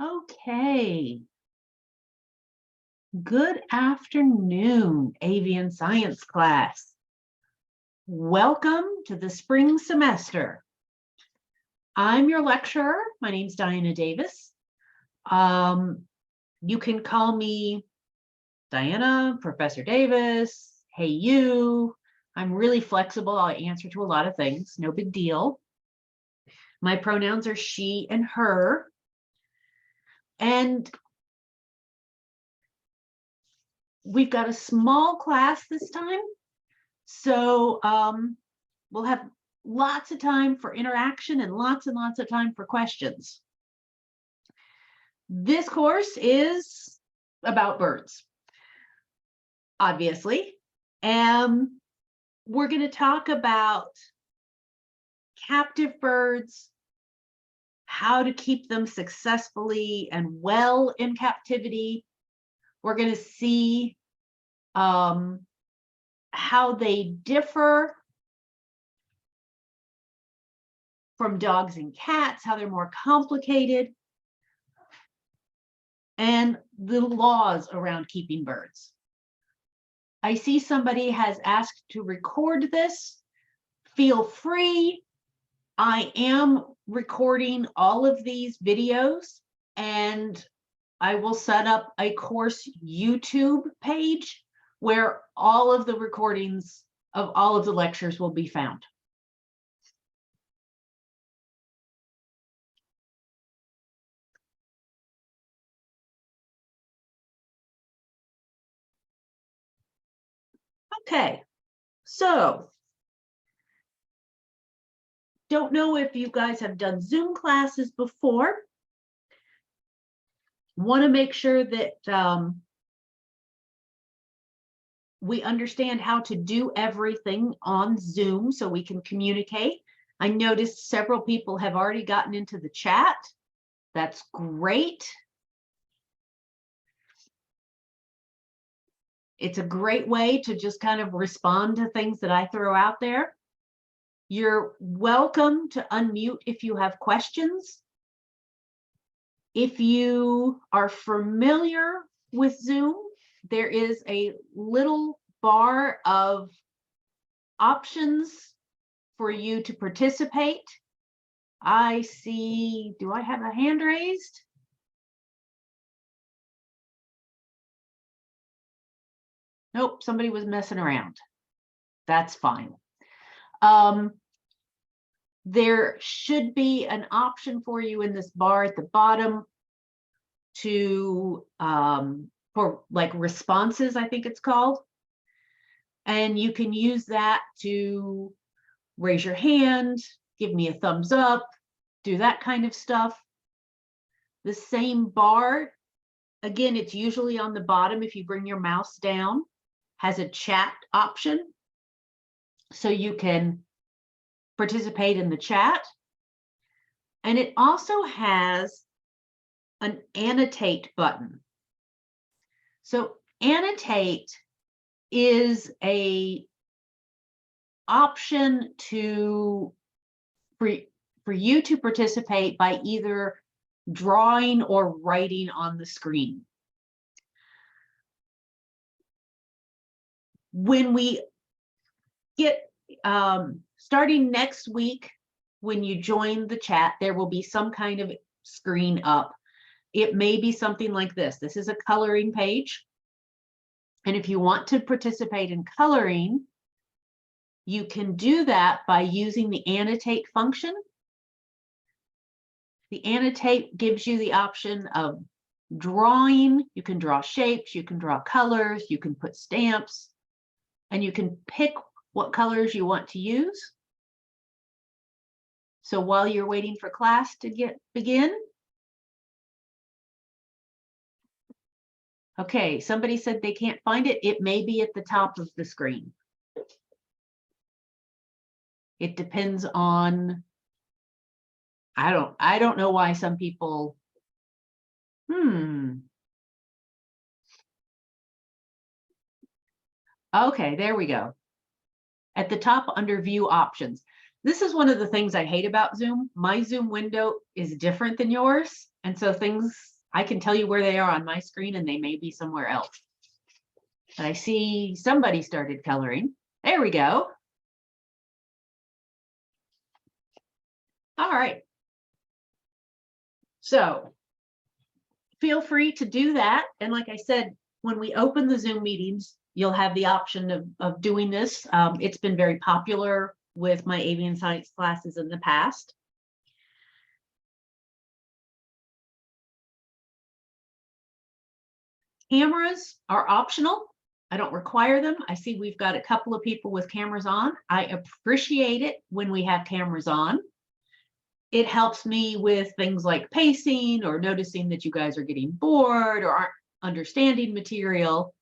Okay. Good afternoon, Avian Science class. Welcome to the spring semester. I'm your lecturer. My name's Diana Davis. You can call me Diana, Professor Davis, hey you. I'm really flexible. I answer to a lot of things, no big deal. My pronouns are she and her. And we've got a small class this time. So we'll have lots of time for interaction and lots of time for questions. This course is about birds, obviously. And we're going to talk about captive birds, how to keep them successfully and well in captivity. We're going to see how they differ from dogs and cats, how they're more complicated, and the laws around keeping birds. I see somebody has asked to record this. Feel free. I am recording all of these videos, and I will set up a course YouTube page where all of the recordings of all of the lectures will be found. Okay, so don't know if you guys have done Zoom classes before. Want to make sure that we understand how to do everything on Zoom so we can communicate. I noticed several people have already gotten into the chat. That's great. It's a great way to just kind of respond to things that I throw out there. You're welcome to unmute if you have questions. If you are familiar with Zoom, there is a little bar of options for you to participate. I see, do I have a hand raised? Nope, somebody was messing around. That's fine. There should be an option for you in this bar at the bottom to for like responses, I think it's called. And you can use that to raise your hand, give me a thumbs up, do that kind of stuff. The same bar, again, it's usually on the bottom if you bring your mouse down, has a chat option. So you can participate in the chat. And it also has an annotate button. So annotate is a option to for you to participate by either drawing or writing on the screen. When we get starting next week, when you join the chat, there will be some kind of screen up. It may be something like this. This is a coloring page. And if you want to participate in coloring, you can do that by using the annotate function. The annotate gives you the option of drawing. You can draw shapes, you can draw colors, you can put stamps, and you can pick what colors you want to use. So while you're waiting for class to begin. Okay, somebody said they can't find it. It may be at the top of the screen. It depends on, I don't know why some people, Okay, there we go. At the top under view options. This is one of the things I hate about Zoom. My Zoom window is different than yours. And so things, I can tell you where they are on my screen and they may be somewhere else. But I see somebody started coloring. There we go. All right. So feel free to do that. And like I said, when we open the Zoom meetings, you'll have the option of doing this. It's been very popular with my avian science classes in the past. Cameras are optional. I don't require them. I see we've got a couple of people with cameras on. I appreciate it when we have cameras on. It helps me with things like pacing or noticing that you guys are getting bored or aren't understanding material.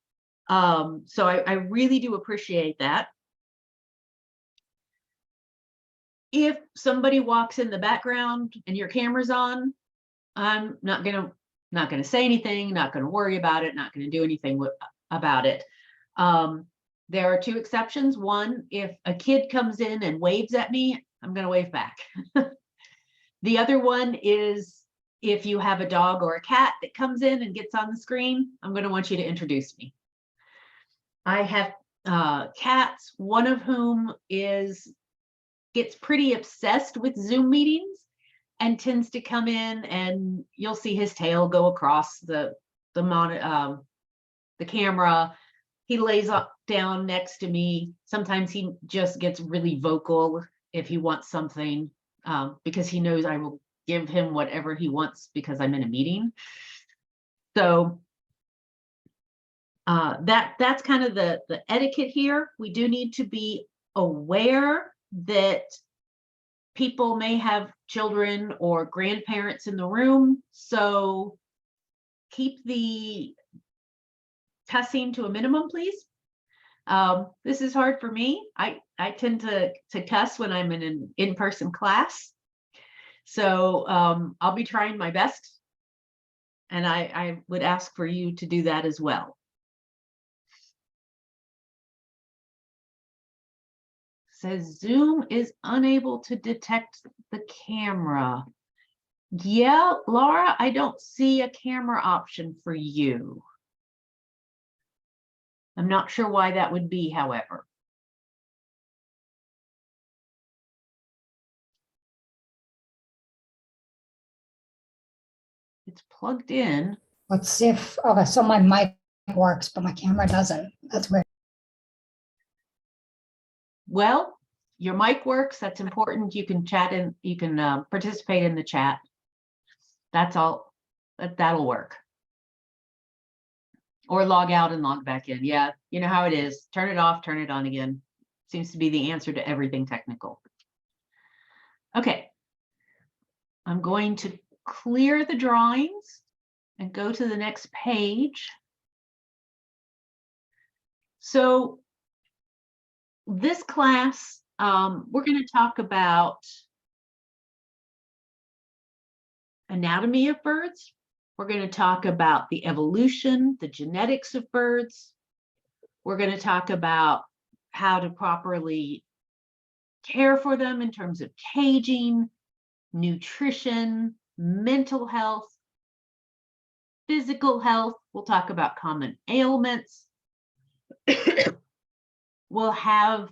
So I really do appreciate that. If somebody walks in the background and your camera's on, I'm not gonna say anything, not gonna worry about it, not gonna do anything about it. There are two exceptions. One, if a kid comes in and waves at me, I'm gonna wave back. The other one is if you have a dog or a cat that comes in and gets on the screen, I'm gonna want you to introduce me. I have cats, one of whom gets pretty obsessed with Zoom meetings and tends to come in, and you'll see his tail go across the camera. He lays down next to me. Sometimes he just gets really vocal if he wants something, because he knows I will give him whatever he wants because I'm in a meeting. So that's kind of the etiquette here. We do need to be aware that people may have children or grandparents in the room, so keep the cussing to a minimum, please. This is hard for me. I tend to cuss when I'm in an in-person class, so I'll be trying my best, and I would ask for you to do that as well. Says Zoom is unable to detect the camera. Yeah, Laura, I don't see a camera option for you. I'm not sure why that would be, however. It's plugged in. Let's see if, okay, so my mic works, but my camera doesn't. That's weird. Well, your mic works. That's important. You can chat and you can participate in the chat. That's all. That'll work. Or log out and log back in. Yeah, you know how it is. Turn it off, turn it on again. Seems to be the answer to everything technical. Okay. I'm going to clear the drawings and go to the next page. So this class, we're going to talk about anatomy of birds. We're going to talk about the evolution, the genetics of birds. We're going to talk about how to properly care for them in terms of caging, nutrition, mental health, physical health. We'll talk about common ailments. We'll have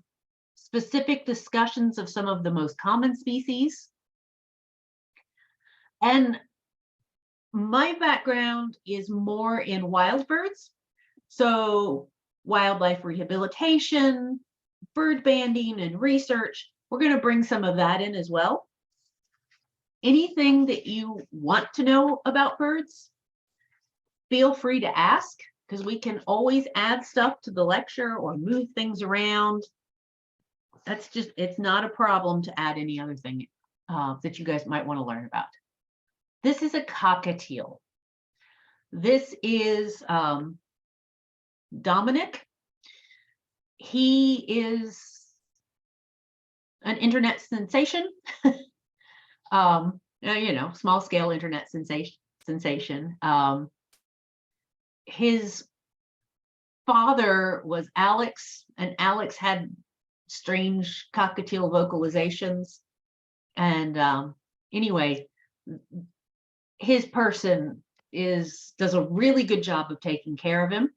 specific discussions of some of the most common species. And my background is more in wild birds. So wildlife rehabilitation, bird banding, and research. We're going to bring some of that in as well. Anything that you want to know about birds, feel free to ask, because we can always add stuff to the lecture or move things around. That's just, it's not a problem to add any other thing that you guys might want to learn about. This is a cockatiel. This is Dominic. He is an internet sensation. You know, small scale internet sensation. His father was Alex, and Alex had strange cockatiel vocalizations. And anyway, his person does a really good job of taking care of him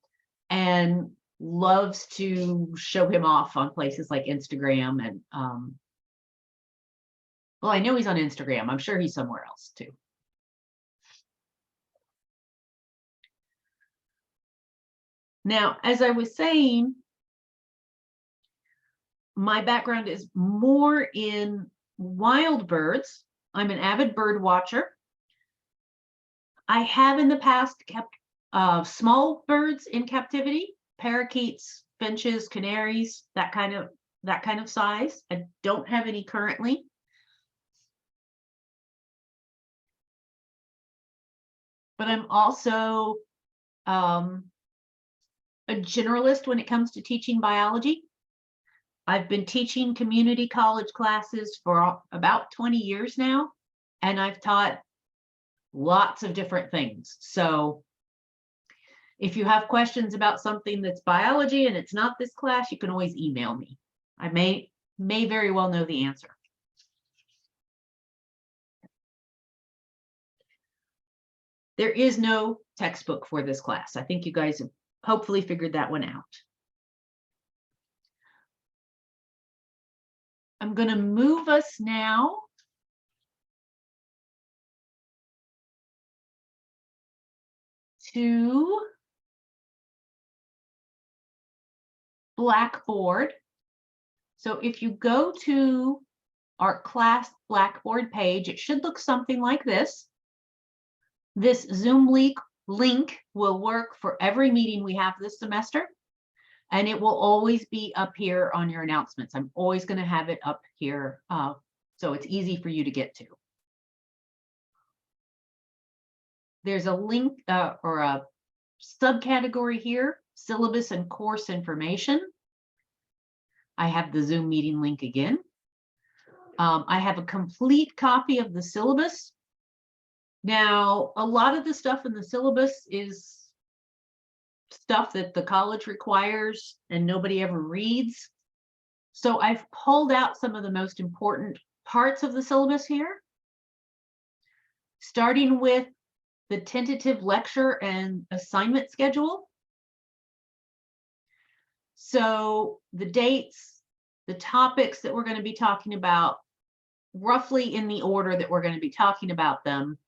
and loves to show him off on places like Instagram. And well, I know he's on Instagram. I'm sure he's somewhere else too. Now, as I was saying, my background is more in wild birds. I'm an avid bird watcher. I have in the past kept small birds in captivity, parakeets, finches, canaries, that kind of size. I don't have any currently. But I'm also a generalist when it comes to teaching biology. I've been teaching community college classes for about 20 years now, and I've taught lots of different things. So if you have questions about something that's biology and it's not this class, you can always email me. I may very well know the answer. There is no textbook for this class. I think you guys have hopefully figured that one out. I'm going to move us now to Blackboard. So if you go to our class Blackboard page, it should look something like this. This Zoom link will work for every meeting we have this semester, and it will always be up here on your announcements. I'm always going to have it up here, so it's easy for you to get to. There's a link or a subcategory here, syllabus and course information. I have the Zoom meeting link again. I have a complete copy of the syllabus. Now, a lot of the stuff in the syllabus is stuff that the college requires and nobody ever reads. So I've pulled out some of the most important parts of the syllabus here, starting with the tentative lecture and assignment schedule. So the dates, the topics that we're going to be talking about, roughly in the order that we're going to be talking about them,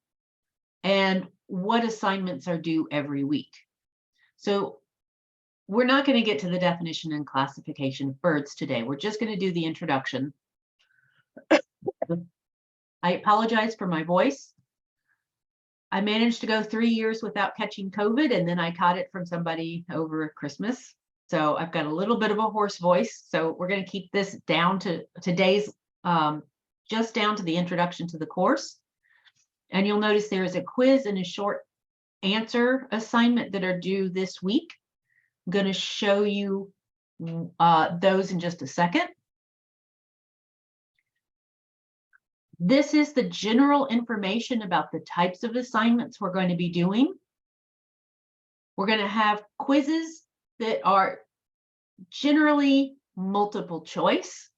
and what assignments are due every week. So we're not going to get to the definition and classification of birds today. We're just going to do the introduction. I apologize for my voice. I managed to go 3 years without catching COVID, and then I caught it from somebody over Christmas. So I've got a little bit of a hoarse voice. So we're going to keep this down to today's, just down to the introduction to the course. And you'll notice there is a quiz and a short answer assignment that are due this week. I'm going to show you those in just a second. This is the general information about the types of assignments we're going to be doing. We're going to have quizzes that are generally multiple choice,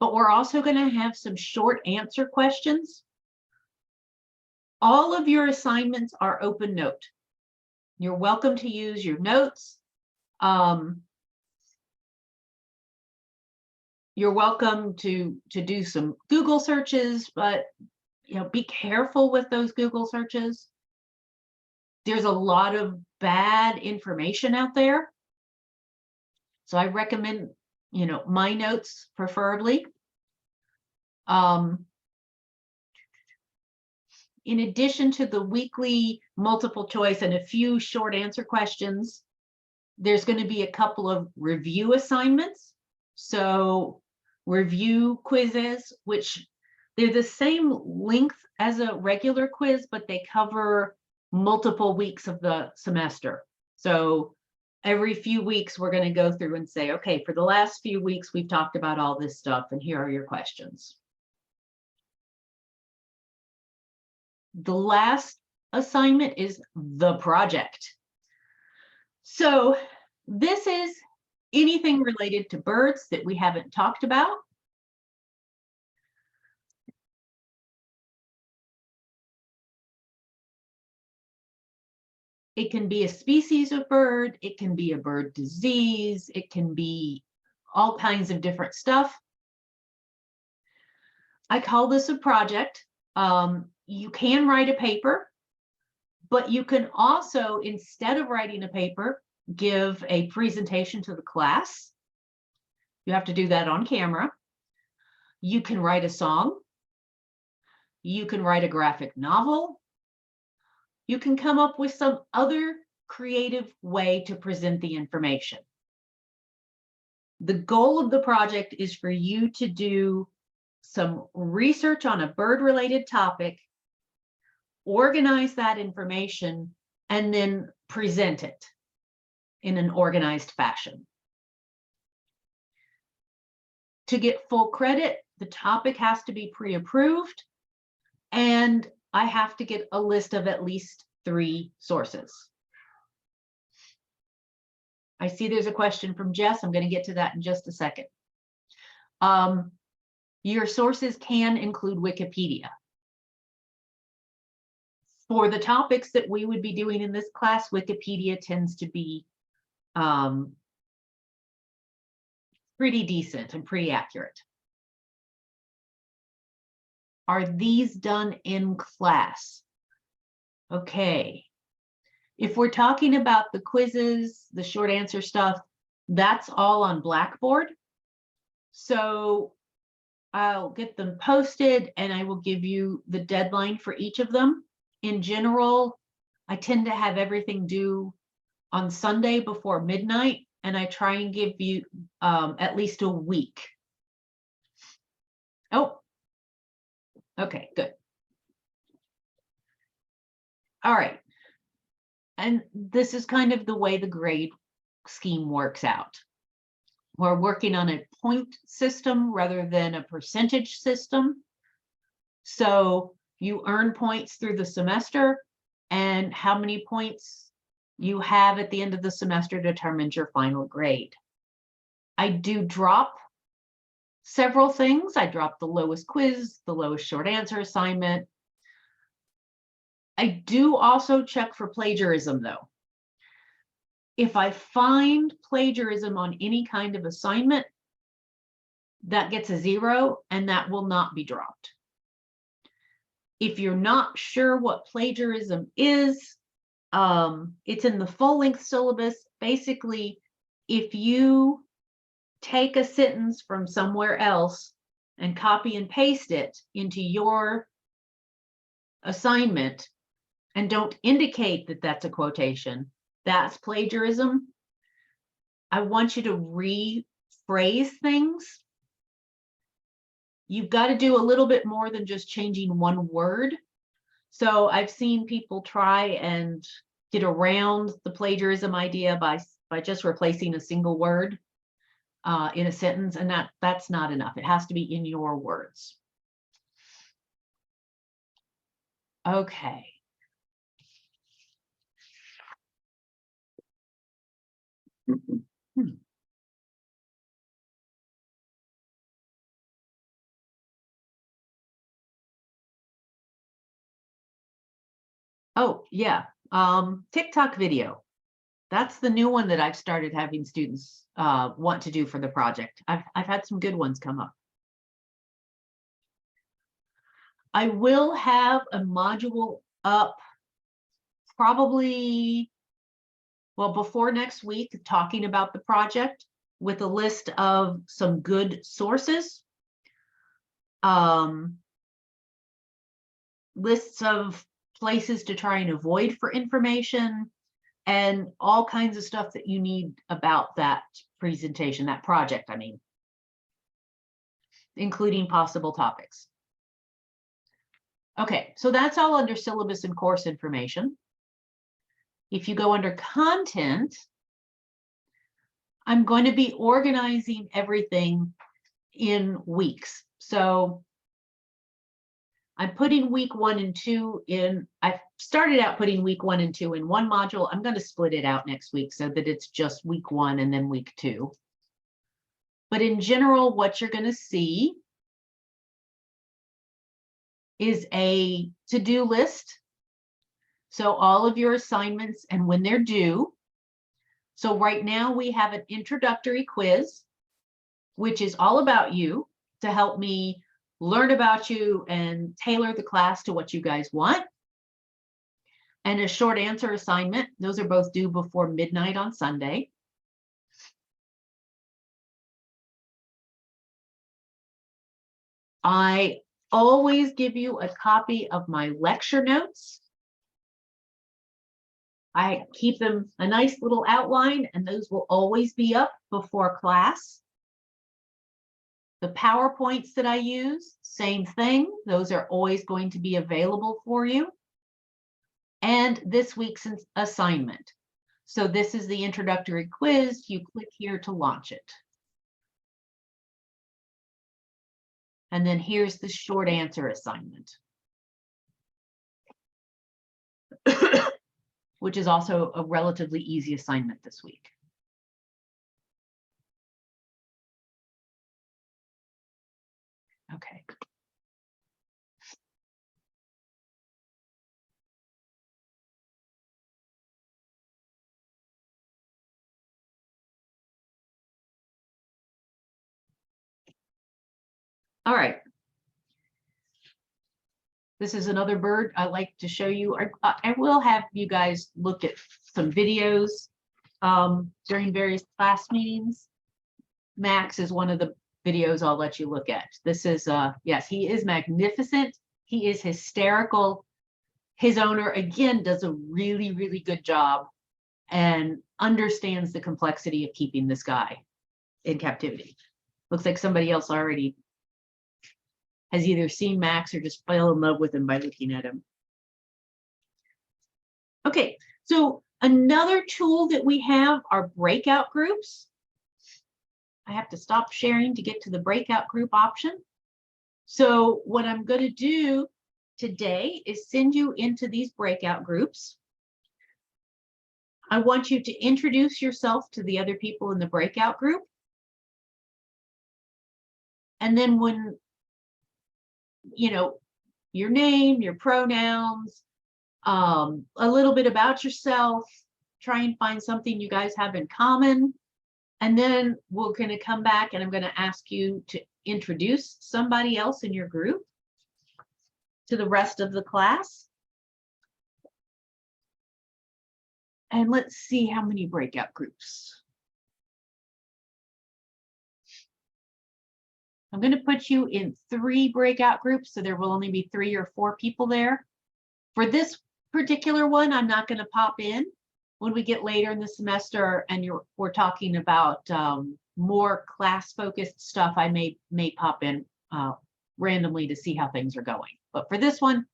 but we're also going to have some short answer questions. All of your assignments are open note. You're welcome to use your notes. You're welcome to do some Google searches, but be careful with those Google searches. There's a lot of bad information out there. So I recommend, my notes preferably. In addition to the weekly multiple choice and a few short answer questions, there's going to be a couple of review assignments. So review quizzes, which they're the same length as a regular quiz, but they cover multiple weeks of the semester. So every few weeks, we're going to go through and say, okay, for the last few weeks, we've talked about all this stuff, and here are your questions. The last assignment is the project. So this is anything related to birds that we haven't talked about. It can be a species of bird, it can be a bird disease, it can be all kinds of different stuff. I call this a project. You can write a paper, but you can also, instead of writing a paper, give a presentation to the class. You have to do that on camera. You can write a song. You can write a graphic novel. You can come up with some other creative way to present the information. The goal of the project is for you to do some research on a bird-related topic, organize that information, and then present it in an organized fashion. To get full credit, the topic has to be pre-approved, and I have to get a list of at least 3 sources. I see there's a question from Jess. I'm going to get to that in just a second. Your sources can include Wikipedia. For the topics that we would be doing in this class, Wikipedia tends to be pretty decent and pretty accurate. Are these done in class? Okay. If we're talking about the quizzes, the short answer stuff, that's all on Blackboard. So I'll get them posted and I will give you the deadline for each of them. In general, I tend to have everything due on Sunday before midnight, and I try and give you at least a week. Oh, okay, good. All right. And this is kind of the way the grade scheme works out. We're working on a point system rather than a percentage system. So you earn points through the semester, and how many points you have at the end of the semester determines your final grade. I do drop several things. I drop the lowest quiz, the lowest short answer assignment. I do also check for plagiarism though. If I find plagiarism on any kind of assignment, that gets a 0 and that will not be dropped. If you're not sure what plagiarism is, it's in the full-length syllabus. Basically, if you take a sentence from somewhere else and copy and paste it into your assignment and don't indicate that that's a quotation, that's plagiarism. I want you to rephrase things. You've got to do a little bit more than just changing one word. So I've seen people try and get around the plagiarism idea by just replacing a single word in a sentence, and that's not enough. It has to be in your words. Okay. Oh, yeah. TikTok video. That's the new one that I've started having students want to do for the project. I've had some good ones come up. I will have a module up probably, well, before next week, talking about the project with a list of some good sources, lists of places to try and avoid for information, and all kinds of stuff that you need about that presentation, that project, I mean, including possible topics. Okay, so that's all under syllabus and course information. If you go under content, I'm going to be organizing everything in weeks. So I'm putting week 1 and 2 in. I started out putting week 1 and 2 in one module. I'm going to split it out next week so that it's just week 1 and then week 2. But in general, what you're going to see is a to-do list. So all of your assignments and when they're due. So right now we have an introductory quiz, which is all about you, to help me learn about you and tailor the class to what you guys want. And a short answer assignment. Those are both due before midnight on Sunday. I always give you a copy of my lecture notes. I keep them a nice little outline, and those will always be up before class. The PowerPoints that I use, same thing. Those are always going to be available for you. And this week's assignment. So this is the introductory quiz. You click here to launch it. And then here's the short answer assignment, which is also a relatively easy assignment this week. Okay. All right. This is another bird I like to show you. I will have you guys look at some videos during various class meetings. Max is one of the videos I'll let you look at. This is, yes, he is magnificent. He is hysterical. His owner, again, does a really, really good job and understands the complexity of keeping this guy in captivity. Looks like somebody else already has either seen Max or just fell in love with him by looking at him. Okay, so another tool that we have are breakout groups. I have to stop sharing to get to the breakout group option. So what I'm going to do today is send you into these breakout groups. I want you to introduce yourself to the other people in the breakout group. And then when, you know, your name, your pronouns, a little bit about yourself, try and find something you guys have in common. And then we're going to come back and I'm going to ask you to introduce somebody else in your group to the rest of the class. And let's see how many breakout groups. I'm going to put you in 3 breakout groups, so there will only be 3 or 4 people there. For this particular one, I'm not going to pop in. When we get later in the semester and we're talking about more class-focused stuff, I may pop in randomly to see how things are going. But for this one,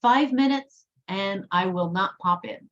5 minutes, and I will not pop in.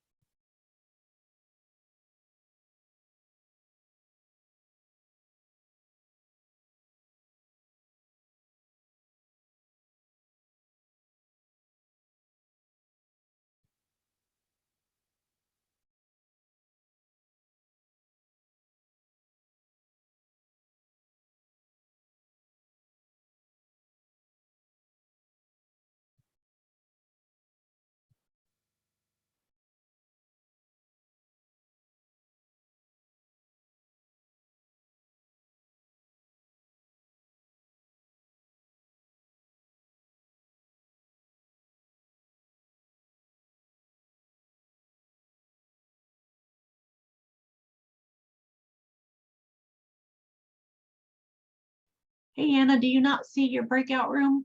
Hey, Anna, do you not see your breakout room?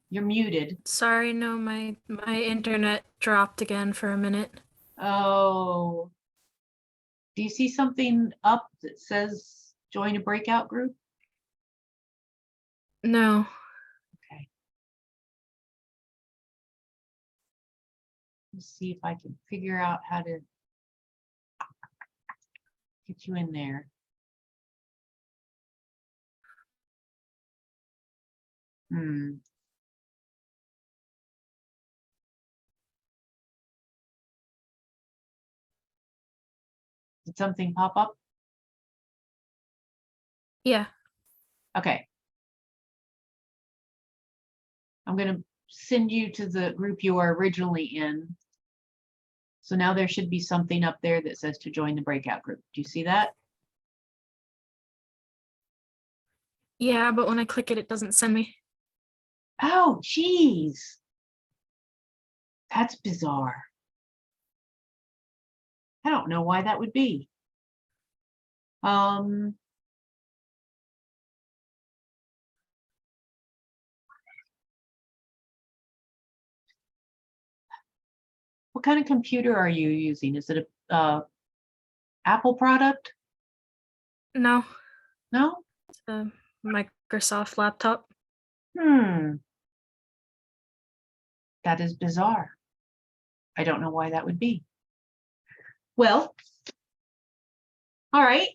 You're muted. Sorry, no, my internet dropped again for a minute. Oh. Do you see something up that says join a breakout group? No. Okay. Let's see if I can figure out how to get you in there. Did something pop up? Yeah. Okay. I'm going to send you to the group you were originally in. So now there should be something up there that says to join the breakout group. Do you see that? Yeah, but when I click it, it doesn't send me. Oh, geez. That's bizarre. I don't know why that would be. What kind of computer are you using? Is it a Apple product? No, No? it's a Microsoft laptop. That is bizarre. I don't know why that would be. Well, all right.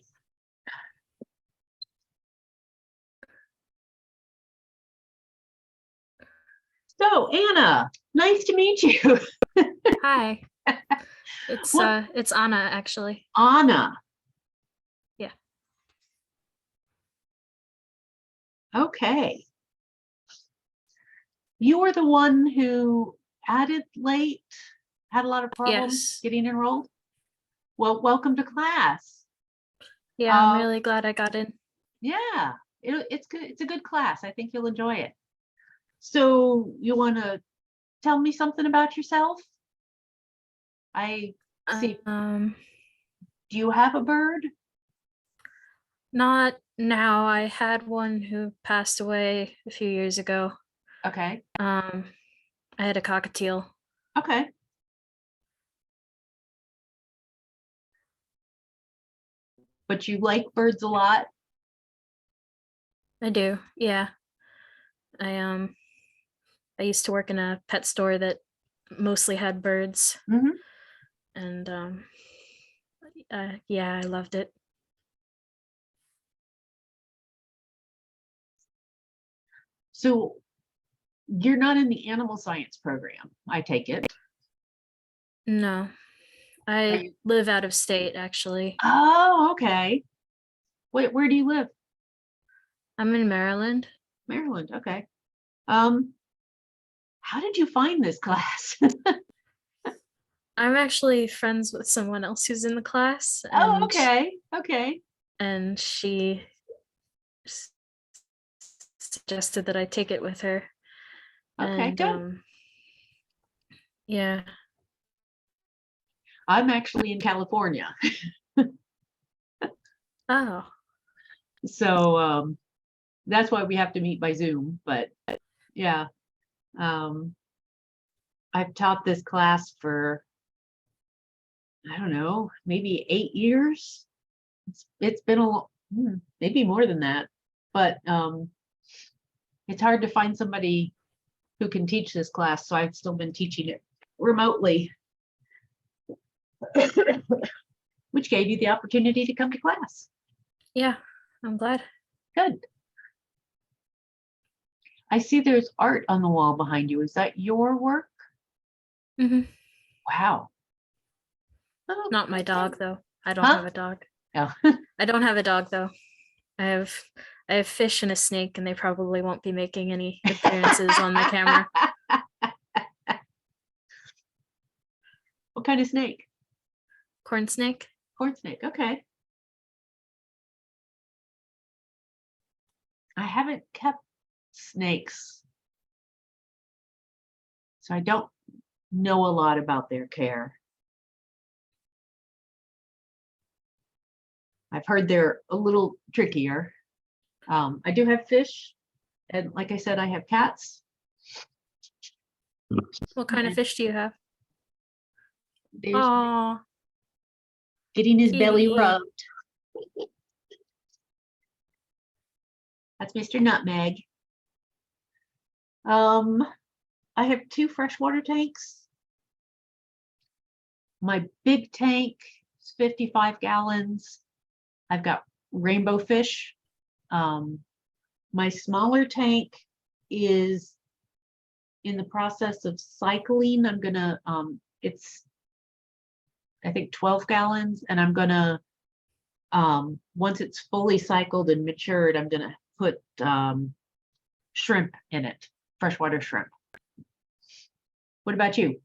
So, Anna, nice to meet you. Hi. It's What? it's Anna, actually. Anna. Yeah. Okay. You were the one who added late, had a lot of problems Yes. getting enrolled. Well, welcome to class. Yeah, I'm Um, really glad I got in. Yeah, it's good. It's a good class. I think you'll enjoy it. So you want to tell me something about yourself? I see. Um, Do you have a bird? Not now. I had one who passed away a few years ago. Okay. I had a cockatiel. Okay. But you like birds a lot? I do. Yeah. I I used to work in a pet store that mostly had birds, Hmm. and yeah, I loved it. So you're not in the animal science program, I take it. No, Are I you? live out of state actually. Oh, okay. Wait, where do you live? I'm in Maryland. Maryland. Okay. Um, how did you find this class? I'm actually friends with someone else who's in the class, Oh, and okay. Okay. she s- suggested that I take it with her. Okay, And good. yeah. I'm actually in California. Oh, So that's why we have to meet by Zoom. But yeah, um, I've taught this class for, I don't know, maybe 8 years. It's been maybe more than that, but it's hard to find somebody who can teach this class. So I've still been teaching it remotely, which gave you the opportunity to come to class. yeah. I'm glad. Good. I see there's art on the wall behind you. Is that your work? Hmm. Wow. Oh, Not my okay. dog though. I don't Huh? have a dog. Oh. I don't have a dog though. I have I have fish and a snake, and they probably won't be making any appearances on the camera. What kind of snake? Corn snake. Corn snake. Okay. I haven't kept snakes, so I don't know a lot about their care. I've heard they're a little trickier. I do have fish, and like I said, I have cats. What kind of And fish do you have? there's Oh, getting his belly kitty. rubbed. That's Mr. Nutmeg. Um, I have 2 freshwater tanks. My big tank is 55 gallons. I've got rainbow fish. Um, my smaller tank is in the process of cycling. I'm gonna, it's I think 12 gallons, and I'm gonna, once it's fully cycled and matured, I'm gonna put shrimp in it, freshwater shrimp. What about you?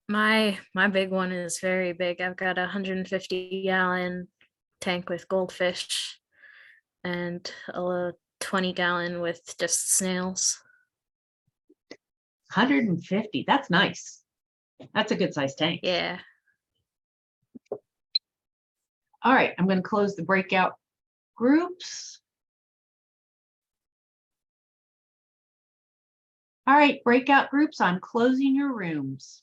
My big one is very big. I've got a 150-gallon tank with goldfish and a 20-gallon with just snails. 150. That's nice. That's a good sized tank. Yeah. All right, I'm going to close the breakout groups. All right, breakout groups, I'm closing your rooms.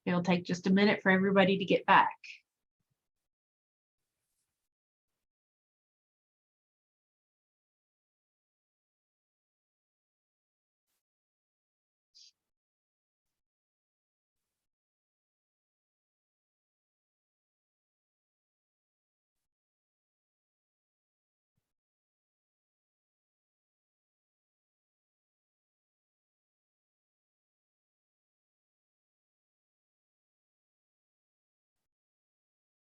It'll take just a minute for everybody to get back.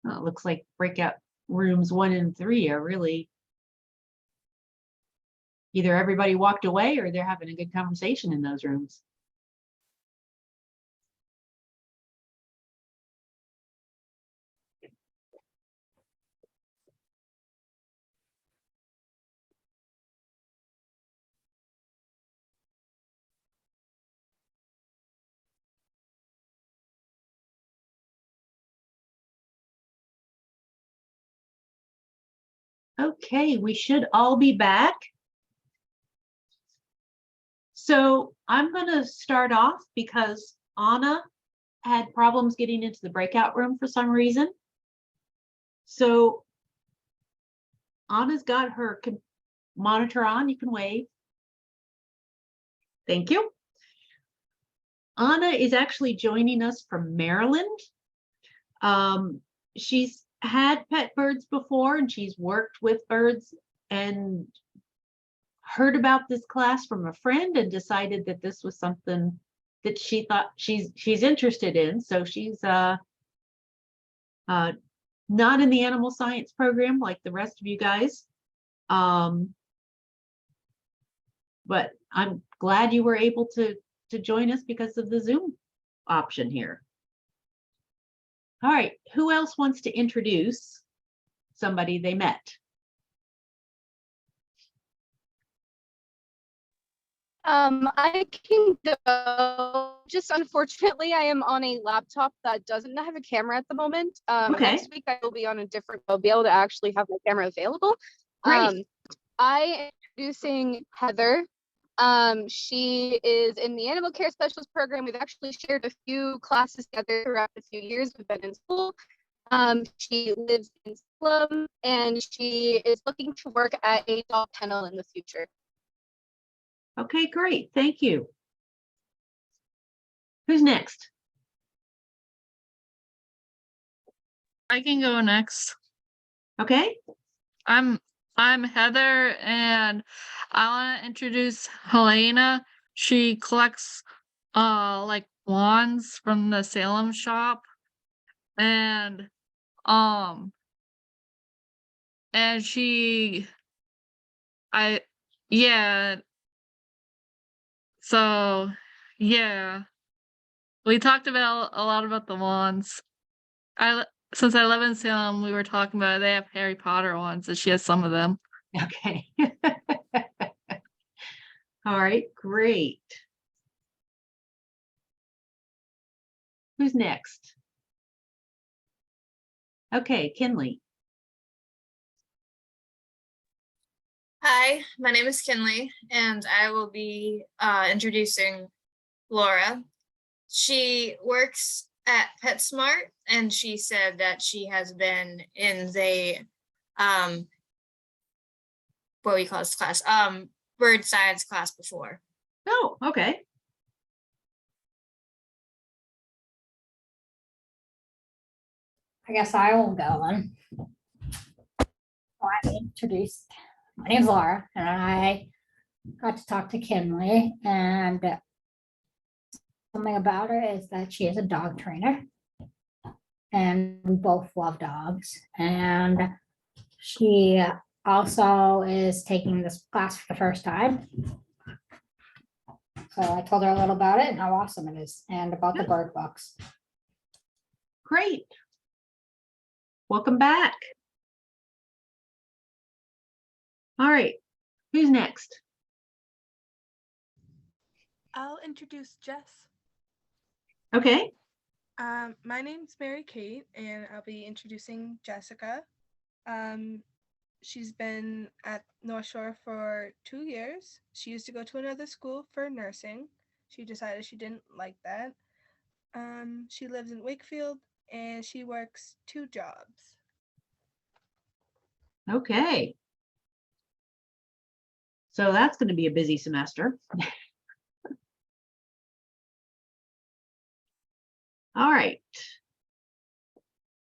It looks like breakout rooms 1 and 3 are really either everybody walked away or they're having a good conversation in those rooms. Okay, we should all be back. So I'm going to start off because Anna had problems getting into the breakout room for some reason. So Anna's got her monitor on. You can wave. Thank you. Anna is actually joining us from Maryland. She's had pet birds before and she's worked with birds and heard about this class from a friend and decided that this was something that she thought she's interested in. So she's not in the animal science program like the rest of you guys. But I'm glad you were able to join us because of the Zoom option here. All right, who else wants to introduce somebody they met? I can go. Just unfortunately, I am on a laptop that doesn't have a camera at the moment. Okay. Next week I will be on a different. I'll be able to actually have my camera available. Great. I am introducing Heather. She is in the animal care specialist program. We've actually shared a few classes together throughout a few years. We've been in school. She lives in Salem and she is looking to work at a dog kennel in the future. Okay, great. Thank you. Who's next? I can go next. Okay. I'm Heather and I want to introduce Helena. She collects like wands from the Salem shop and she yeah, so yeah, we talked about a lot about the wands. Since I live in Salem, we were talking about it. They have Harry Potter ones, and she has some of them. Okay. All right, great. Who's next? Okay, Kinley. Hi, my name is Kinley, and I will be introducing Laura. She works at PetSmart, and she said that she has been in the what we call this class, bird science class before. Oh, okay. I guess I will go then. I'm introduced. My name's Laura, and I got to talk to Kinley, and something about her is that she is a dog trainer, and we both love dogs. And she also is taking this class for the first time. So I told her a little about it and how awesome it is, and about the bird books. Great. Welcome back. All right, who's next? I'll introduce Jess. Okay. My name's Mary Kate, and I'll be introducing Jessica. She's been at North Shore for 2 years. She used to go to another school for nursing. She decided she didn't like that. She lives in Wakefield, and she works 2 jobs. Okay. So that's going to be a busy semester. All right.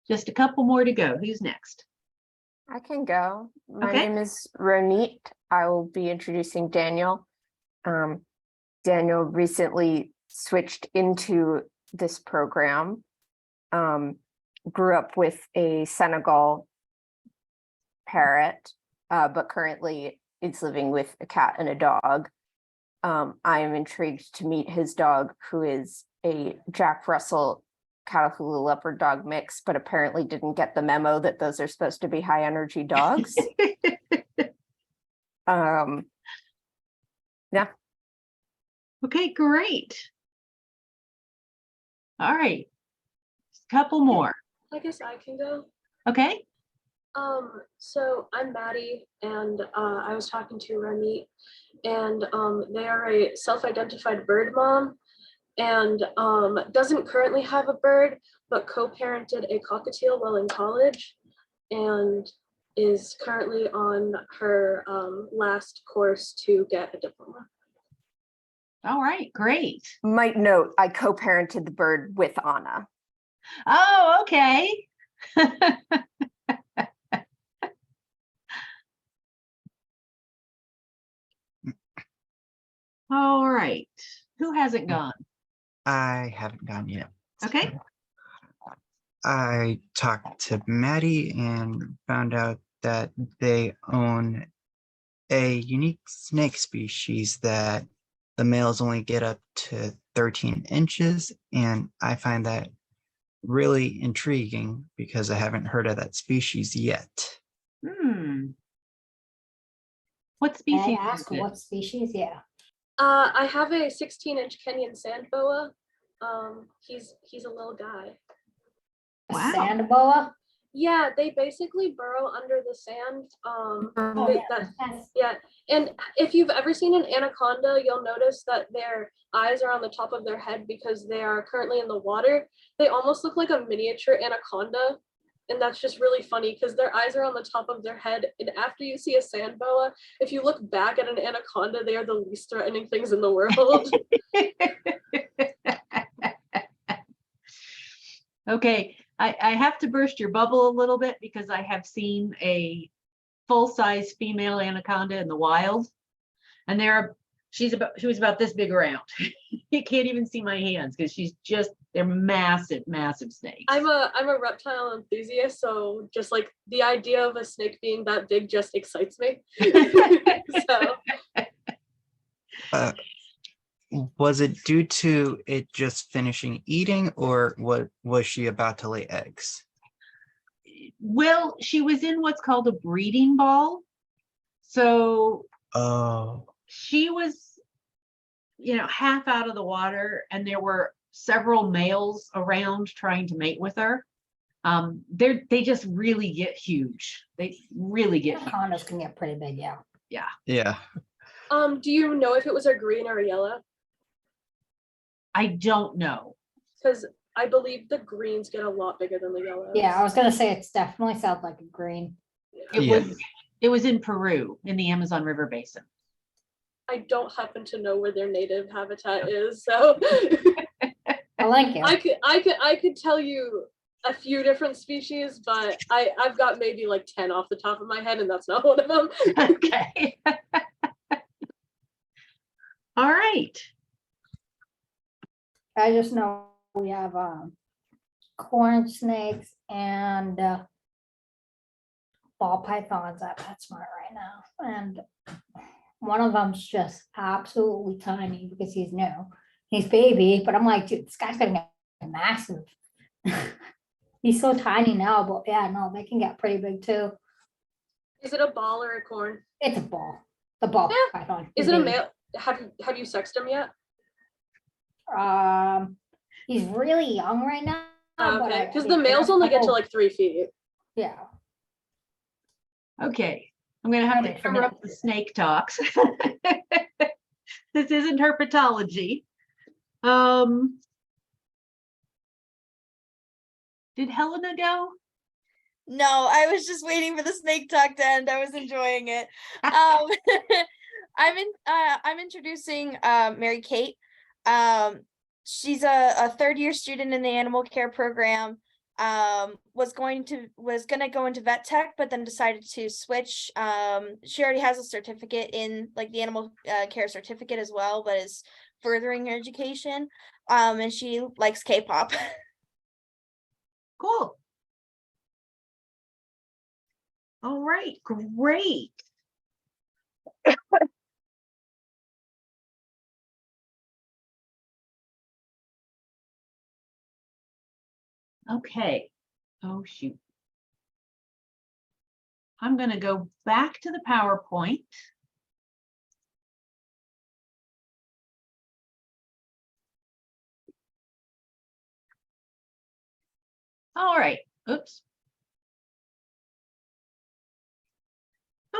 Just a couple more to go. Who's next? I can go. My Okay. name is Ronit. I will be introducing Daniel. Daniel recently switched into this program. Grew up with a Senegal parrot, but currently is living with a cat and a dog. I am intrigued to meet his dog, who is a Jack Russell Catahoula leopard dog mix, but apparently didn't get the memo that those are supposed to be high energy dogs. Yeah. Okay, great. All right. Just a couple more. I guess I can go. Okay. So I'm Maddie, and I was talking to Remy, and they are a self-identified bird mom, and doesn't currently have a bird, but co-parented a cockatiel while in college, and is currently on her last course to get a diploma. All right, great. Might note, I co-parented the bird with Anna. Oh, okay. All right. Who hasn't gone? I haven't gone yet. Okay. I talked to Maddie and found out that they own a unique snake species that the males only get up to 13 inches. And I find that really intriguing because I haven't heard of that species yet. Hmm. What May I species ask is it? what species? Yeah. I have a 16-inch Kenyan sand boa. He's a little guy. A Wow. sand boa? Yeah, they basically burrow under the sand. Oh, They- yeah. that- That's- yeah, and if you've ever seen an anaconda, you'll notice that their eyes are on the top of their head because they are currently in the water. They almost look like a miniature anaconda. And that's just really funny because their eyes are on the top of their head. And after you see a sand boa, if you look back at an anaconda, they are the least threatening things in the world. Okay, I have to burst your bubble a little bit because I have seen a full-size female anaconda in the wild. And she was about this big around. You can't even see my hands because they're massive, massive snakes. I'm a reptile enthusiast, so just like the idea of a snake being that big just excites me. So Was it due to it just finishing eating, or what was she about to lay eggs? Well, she was in what's called a breeding ball. So Oh, she was, half out of the water, and there were several males around trying to mate with her. They just really get huge. They really get huge. Anacondas can get pretty big, yeah. yeah. do you know if it was a green or a yellow? I don't know. Because I believe the greens get a lot bigger than the yellows. Yeah, I was gonna say it's definitely sounds like a green. Yeah. It was in Peru, in the Amazon River Basin. I don't happen to know where their native habitat is, so I like it. I could tell you a few different species, but I've got maybe like 10 off the top of my head, and that's not one of them. Okay. All right. I just know we have corn snakes and ball pythons at PetSmart right now. And one of them's just absolutely tiny because he's new. He's baby, but I'm like, dude, this guy's gonna get massive. He's so tiny now, but yeah, no, they can get pretty big too. Is it a ball or a corn? It's a ball. The ball Yeah. python. Is He's it a baby. male? Have you sexed him yet? He's really young right now. but Okay, I because mean, the males only get to oh, like 3 feet. yeah. Okay. I'm going to have to Right, for interrupt the snake talks. This isn't herpetology. Did Helena go? No, I was just waiting for the snake talk to end. I was enjoying it. I'm introducing Mary Kate. She's a third-year student in the animal care program. Was gonna go into vet tech, but then decided to switch. She already has a certificate in like the animal care certificate as well, but is furthering her education. And she likes K-pop. Cool. All right, great. Okay. Oh, shoot. I'm going to go back to the PowerPoint. All right. Oops.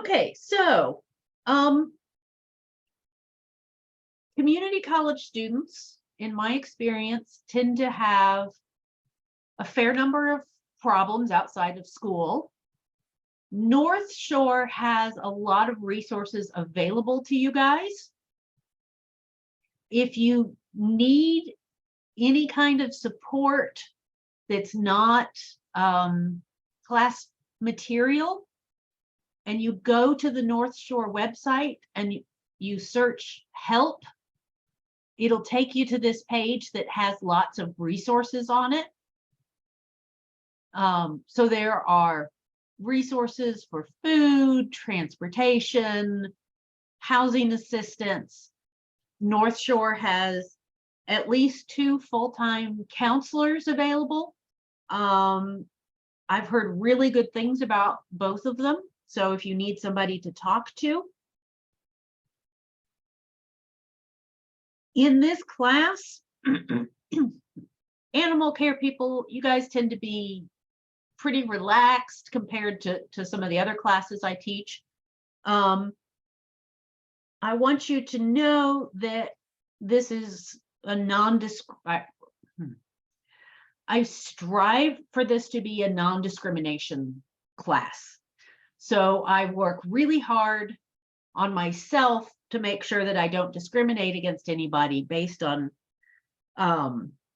Okay, so community college students, in my experience, tend to have a fair number of problems outside of school. North Shore has a lot of resources available to you guys. If you need any kind of support that's not class material, and you go to the North Shore website and you search help, it'll take you to this page that has lots of resources on it. So there are resources for food, transportation, housing assistance. North Shore has at least 2 full-time counselors available. I've heard really good things about both of them. So if you need somebody to talk to. In this class, animal care people, you guys tend to be pretty relaxed compared to some of the other classes I teach. I want you to know that this is a I strive for this to be a non-discrimination class. So I work really hard on myself to make sure that I don't discriminate against anybody based on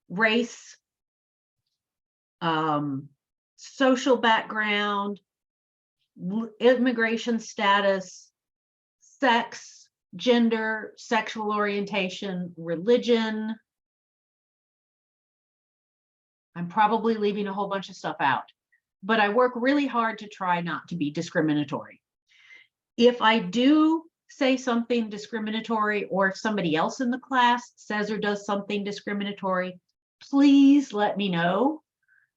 race, social background, immigration status, sex, gender, sexual orientation, religion. I'm probably leaving a whole bunch of stuff out, but I work really hard to try not to be discriminatory. If I do say something discriminatory, or if somebody else in the class says or does something discriminatory, please let me know.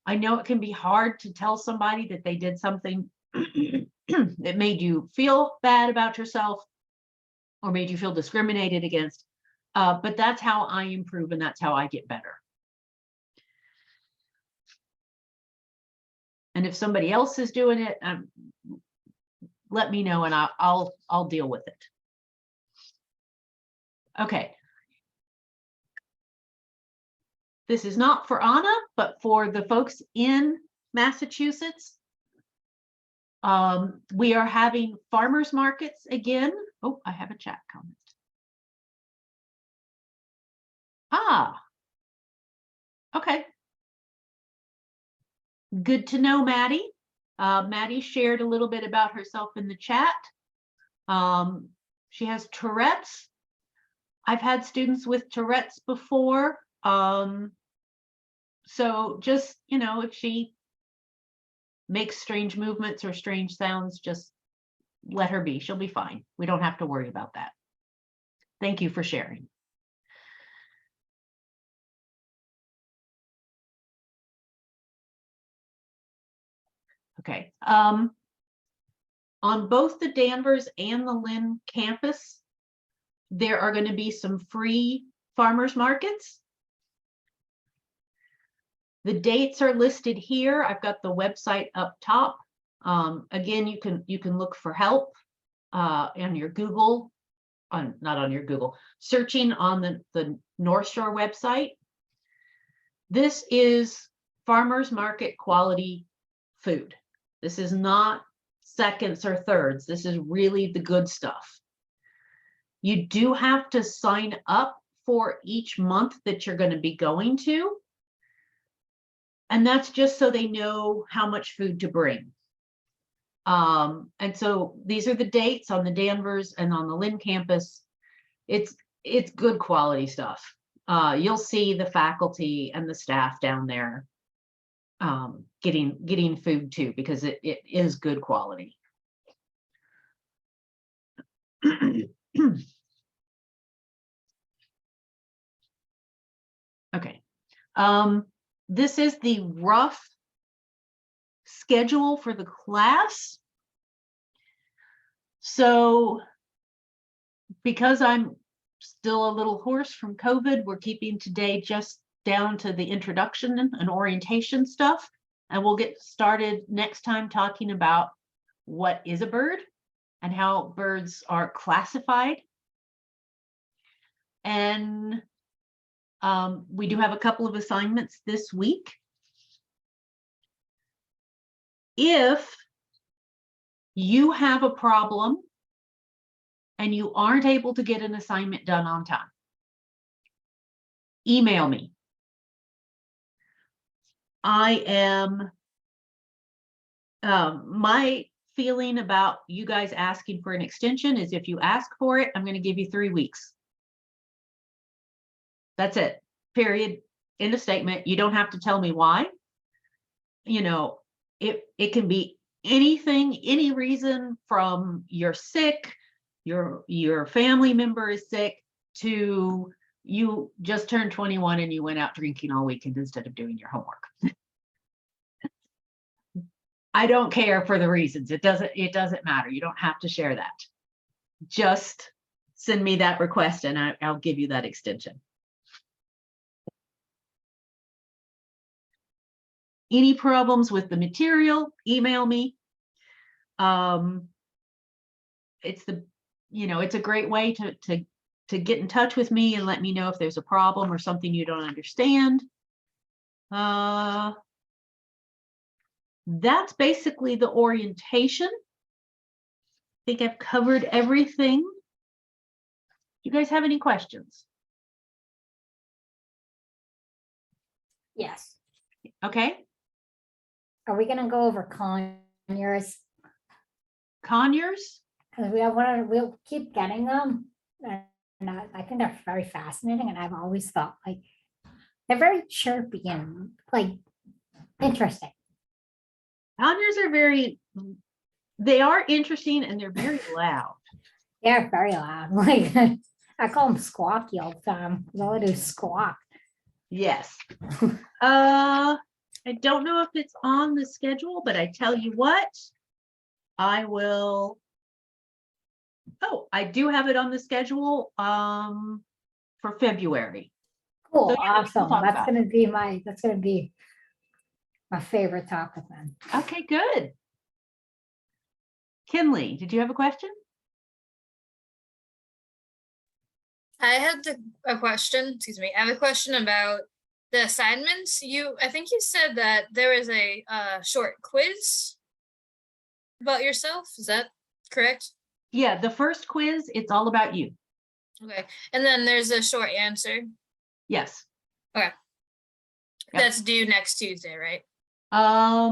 I know it can be hard to tell somebody that they did something that made you feel bad about yourself or made you feel discriminated against, but that's how I improve and that's how I get better. And if somebody else is doing it, let me know and I'll deal with it. Okay. This is not for Anna, but for the folks in Massachusetts. We are having farmers markets again. Oh, I have a chat comment. Okay. Good to know, Maddie. Maddie shared a little bit about herself in the chat. She has Tourette's. I've had students with Tourette's before. So just, you know, if she makes strange movements or strange sounds, just let her be. She'll be fine. We don't have to worry about that. Thank you for sharing. Okay. On both the Danvers and the Lynn campus, there are going to be some free farmers markets. The dates are listed here. I've got the website up top. Again, you can look for help on your Google, not on your Google, searching on the North Shore website. This is farmers market quality food. This is not seconds or thirds. This is really the good stuff. You do have to sign up for each month that you're going to be going to. And that's just so they know how much food to bring. And so these are the dates on the Danvers and on the Lynn campus. It's good quality stuff. You'll see the faculty and the staff down there getting food too, because it is good quality. Okay. This is the rough schedule for the class. So because I'm still a little hoarse from COVID, we're keeping today just down to the introduction and orientation stuff. And we'll get started next time talking about what is a bird and how birds are classified. And we do have a couple of assignments this week. If you have a problem and you aren't able to get an assignment done on time, email me. I am, my feeling about you guys asking for an extension is if you ask for it, I'm going to give you 3 weeks. That's it, period. End of statement. You don't have to tell me why. You know, it can be anything, any reason, from you're sick, your family member is sick, to you just turned 21 and you went out drinking all weekend instead of doing your homework. I don't care for the reasons. It doesn't matter. You don't have to share that. Just send me that request and I'll give you that extension. Any problems with the material, email me. It's a great way to get in touch with me and let me know if there's a problem or something you don't understand. That's basically the orientation. I think I've covered everything. You guys have any questions? Yes. Okay. Are we gonna go over conures? Conures? Because we'll keep getting them. And I think they're very fascinating. And I've always thought like they're very chirpy and like interesting. Conures are they are interesting and they're very loud. They're very loud. Like I call them squawky all the time. All I do is squawk. Yes. I don't know if it's on the schedule, but I tell you what, I will. Oh, I do have it on the schedule for February. Cool, So, yeah, we can awesome. talk That's about gonna be my favorite topic then. Okay, good. Kinley, did you have a question? I had a question, excuse me. I have a question about the assignments. I think you said that there is a short quiz about yourself. Is that correct? Yeah, the first quiz, it's all about you. Okay. And then there's a short answer. Yes. Okay. Yep. That's due next Tuesday, right? I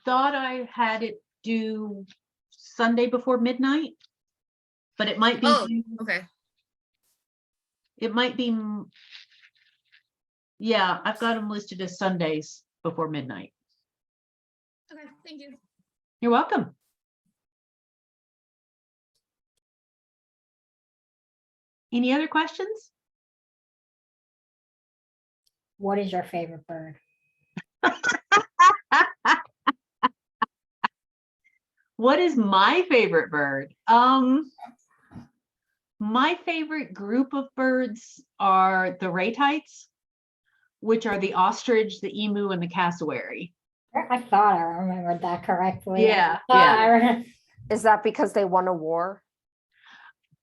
thought I had it due Sunday before midnight, but it might be. Oh, okay. It might be. Yeah, I've got them listed as Sundays before midnight. Okay, thank you. You're welcome. Any other questions? What is your favorite bird? What is my favorite bird? My favorite group of birds are the ratites, which are the ostrich, the emu, and the cassowary. I thought I remembered that correctly. Yeah, I thought yeah. I remember- Is that because they won a war?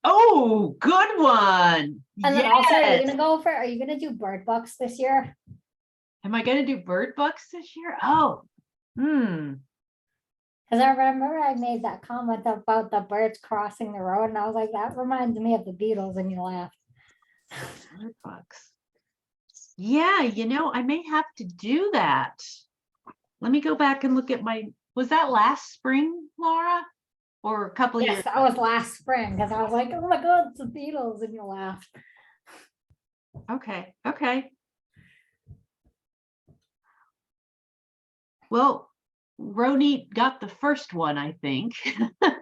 Oh, good one. And then also, Yes. are you gonna do bird bucks this year? Am I going to do bird bucks this year? Oh, Because I remember I made that comment about the birds crossing the road, and I was like, that reminds me of the Beatles, and you laughed. bird bucks. Yeah, I may have to do that. Let me go back and look at was that last spring, Laura? Or a couple of Yes, years? that was last spring, because I was like, oh my God, it's the Beatles, and you laughed. Okay. Well, Roni got the first one, I think,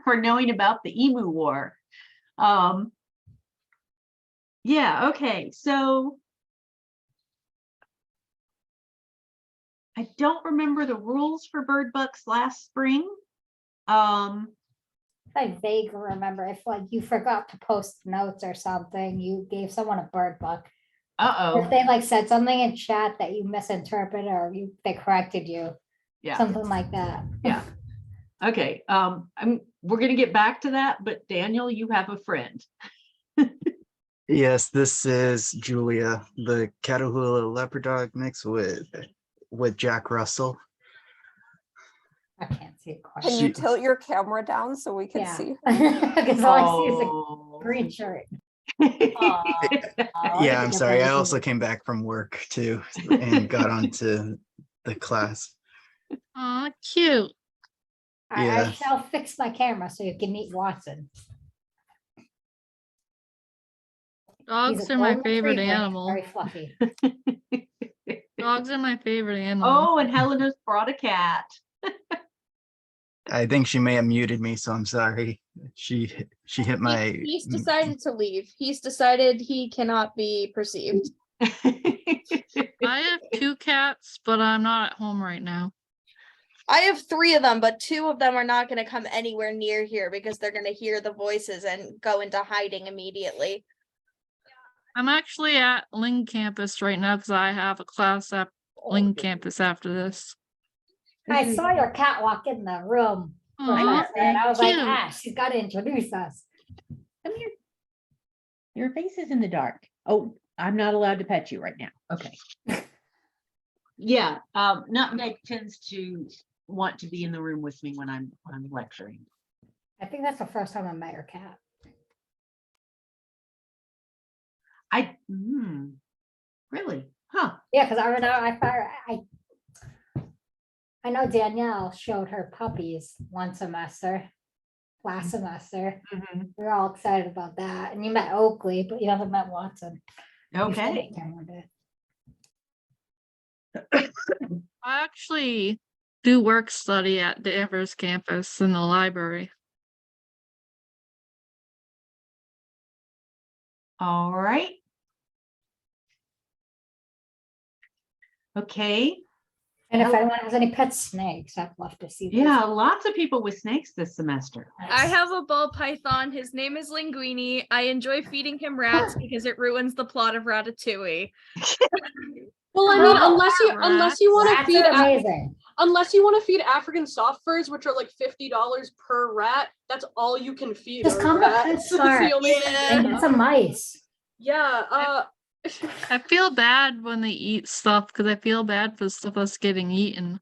for knowing about the Emu War. Yeah, okay. So I don't remember the rules for bird bucks last spring. I vaguely remember if like you forgot to post notes or something, you gave someone a bird buck. If they like said something in chat that you misinterpreted or they corrected you, Yeah. something like that. Yeah. Okay. we're gonna get back to that, but Daniel, you have a friend. Yes, this is Julia, the Catahoula leopard dog mixed with Jack Russell. I can't see it quite. Can you She- tilt your camera down so we can Yeah. see? Because all I see is a Oh. green shirt. Yeah, I'm sorry. I also came back from work too and got onto the class. Aw, cute. I Yeah. shall fix my camera so you can meet Watson. He's Dogs a are my golden favorite retriever, animal. very fluffy. Dogs are my favorite animal. Oh, and Helena's brought a cat. I think she may have muted me, so I'm sorry. She hit my He's decided to leave. He's decided he cannot be perceived. I have 2 cats, but I'm not at home right now. I have 3 of them, but 2 of them are not going to come anywhere near here because they're going to hear the voices and go into hiding immediately. I'm actually at Ling campus right now because I have a class at Ling campus after this. I saw your cat walk in the room, Aw, Professor, and I was like, cute. she's got to introduce us. Come here. Your face is in the dark. Oh, I'm not allowed to pet you right now. Okay. Yeah, Nutmeg tends to want to be in the room with me when I'm lecturing. I think that's the first time I met your cat. Really? Huh. Yeah, because I know Danielle showed her puppies one semester, last semester. Mhm. We were all excited about that. And you met Oakley, but you haven't met Watson. You Okay. finished him with it. I actually do work study at the Danvers campus in the library. All right. Okay. And if anyone has any pet snakes, I'd love to see. those. Yeah, lots of people with snakes this semester. I have a ball python. His name is Linguini. I enjoy feeding him rats because it ruins the plot of Ratatouille. Well, I mean, Oh, unless you want to Rats feed are amazing. unless you want to feed African soft furs, which are like $50 per rat, that's all you can feed. Just are come to rats. It's PetSmart the only thing and they get have. some mice. Yeah. I feel bad when they eat stuff because I feel bad for stuff that's getting eaten.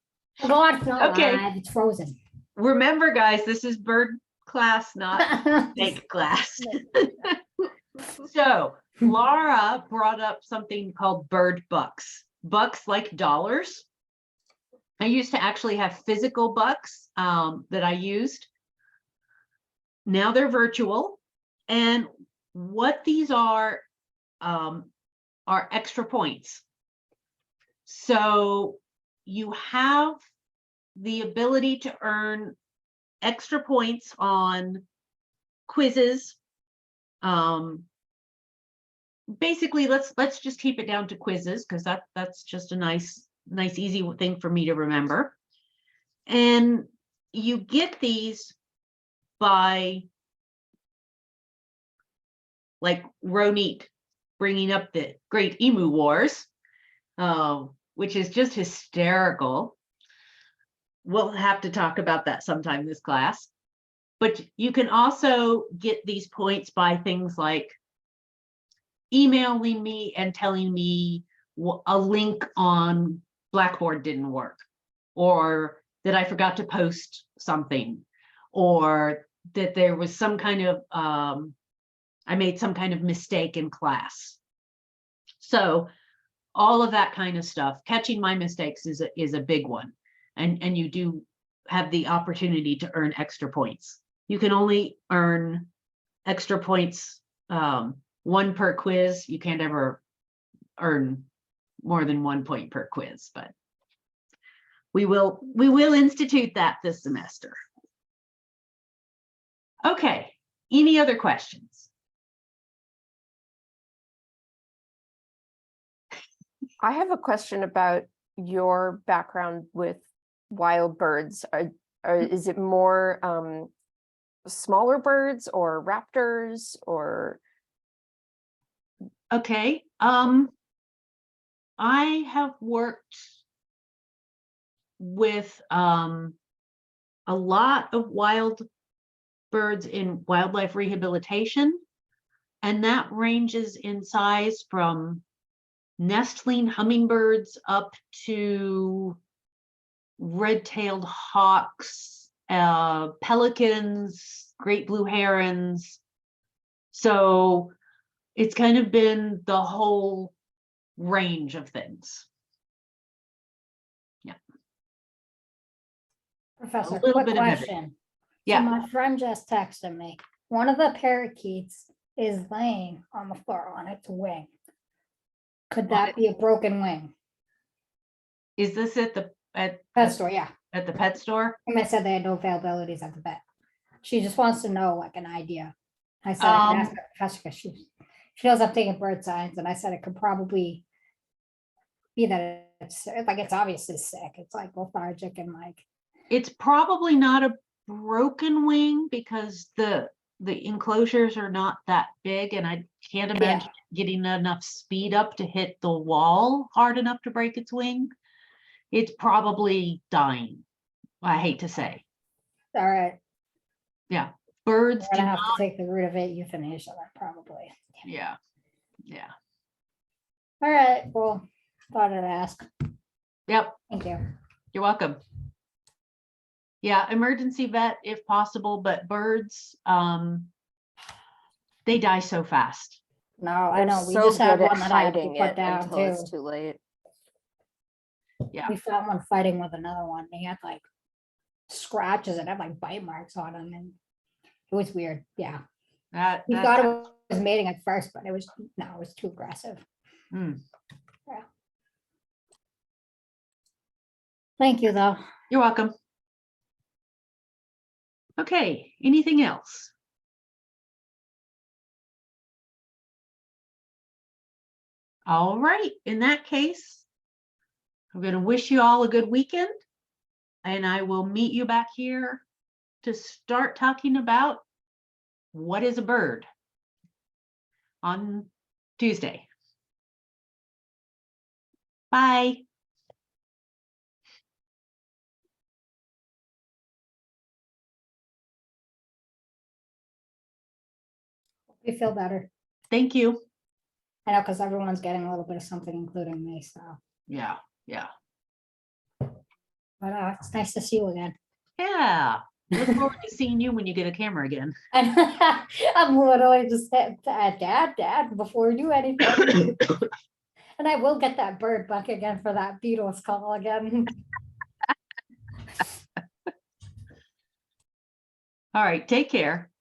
Go on, it's not Okay. live, it's frozen. Remember, guys, this is bird class, not snake class. So Laura brought up something called bird bucks. Bucks like dollars. I used to actually have physical bucks that I used. Now they're virtual. And what these are extra points. So you have the ability to earn extra points on quizzes. Basically, let's just keep it down to quizzes because that's just a nice easy thing for me to remember. And you get these by like Ronit bringing up the Great Emu Wars, which is just hysterical. We'll have to talk about that sometime this class. But you can also get these points by things like emailing me and telling me a link on Blackboard didn't work, or that I forgot to post something, or that there was some kind of, I made some kind of mistake in class. So all of that kind of stuff, catching my mistakes is a big one. And you do have the opportunity to earn extra points. You can only earn extra points, 1 per quiz. You can't ever earn more than 1 point per quiz, but we will institute that this semester. Okay, any other questions? I have a question about your background with wild birds. Is it more smaller birds or raptors or? Okay, I have worked with a lot of wild birds in wildlife rehabilitation. And that ranges in size from nestling hummingbirds up to red-tailed hawks, pelicans, great blue herons. So it's kind of been the whole range of things. Professor, little quick bit of everything. question. So Yeah. my friend just texted me. One of the parakeets is laying on the floor on its wing. Could that be a broken wing? Is this at the Pet store, yeah. at the pet store? And they said they had no availabilities at the vet. She just wants to know like an idea. I said I could ask the professor because she knows I'm taking bird science, and I said it could probably be that it's like it's obviously sick. It's like lethargic and like It's probably not a broken wing because the enclosures are not that big, and I can't imagine getting enough speed up to hit the wall hard enough to break its wing. It's probably dying. I hate to say. all right. Yeah, birds We're do gonna have not. to take the route of it, euthanasia, then probably. Yeah. All right, well, thought I'd ask. Yep. Thank you. You're welcome. Yeah, emergency vet if possible, but birds, they die so fast. No, I They're know, we so just had good at one that I had to hiding put it down until too. it's too late. Yeah. We found one fighting with another one. He had like scratches and had like bite marks on him, and it was weird. Yeah, we thought it was mating at first, but it was too aggressive. Mm. Yeah. Thank you, though. You're welcome. Okay, anything else? All right, in that case, I'm going to wish you all a good weekend, and I will meet you back here to start talking about what is a bird on Tuesday. Bye. We feel better. Thank you. I know, because everyone's getting a little bit of something, including me, so. Yeah. But it's nice to see you again. Yeah. Look forward to seeing you when you get a camera again. I'm literally just saying, Dad, before you do anything. And I will get that bird back again for that Beatles call again. All right, take care.